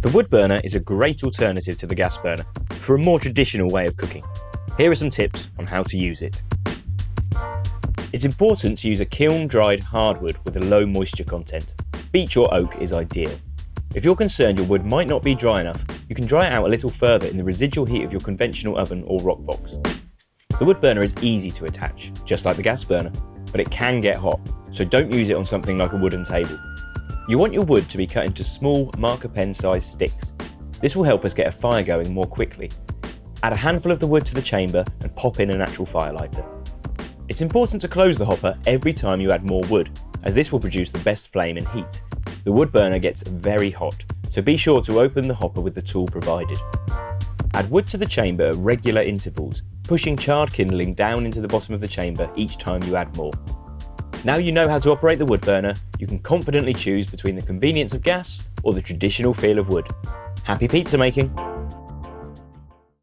The wood burner is a great alternative to the gas burner for a more traditional way of cooking. Here are some tips on how to use it. It's important to use a kiln-dried hardwood with a low moisture content. Beech or oak is ideal. If you're concerned your wood might not be dry enough, you can dry it out a little further in the residual heat of your conventional oven or Roccbox. The wood burner is easy to attach, just like the gas burner, but it can get hot, so don't use it on something like a wooden table. You want your wood to be cut into small marker pen sized sticks. This will help us get a fire going more quickly. Add a handful of the wood to the chamber and pop in a natural fire lighter. It's important to close the hopper every time you add more wood, as this will produce the best flame and heat. The wood burner gets very hot, so be sure to open the hopper with the tool provided. Add wood to the chamber at regular intervals, pushing charred kindling down into the bottom of the chamber each time you add more. Now you know how to operate the wood burner, you can confidently choose between the convenience of gas or the traditional feel of wood. Happy pizza making!